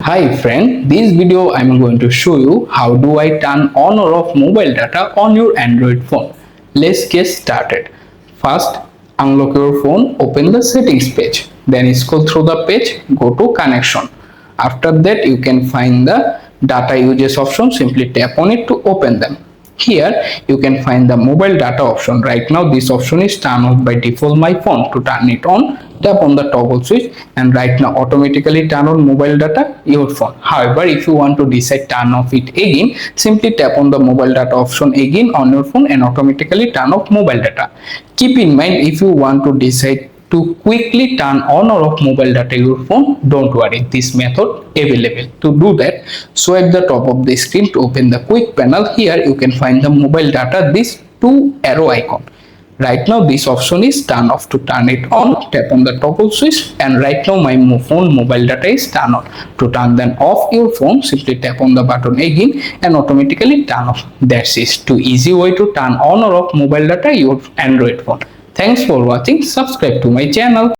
Hi friend, this video I am going to show you how do I turn on or off mobile data on your Android phone. Let's get started. First, unlock your phone, open the settings page. Then scroll through the page, go to connection. After that you can find the data uses option, simply tap on it to open them. Here you can find the mobile data option. Right now this option is turned off by default my phone. To turn it on, tap on the toggle switch and right now automatically turn on mobile data your phone. However, if you want to decide turn off it again, simply tap on the mobile data option again on your phone and automatically turn off mobile data. Keep in mind, if you want to decide to quickly turn on or off mobile data your phone, don't worry, this method available. To do that, swipe the top of the screen to open the quick panel. Here you can find the mobile data, this two arrow icon. Right now this option is turn off. To turn it on, tap on the toggle switch and right now my phone mobile data is turned on. To turn them off your phone, simply tap on the button again and automatically turn off. That's it. Too easy way to turn on or off mobile data your Android phone. Thanks for watching. Subscribe to my channel.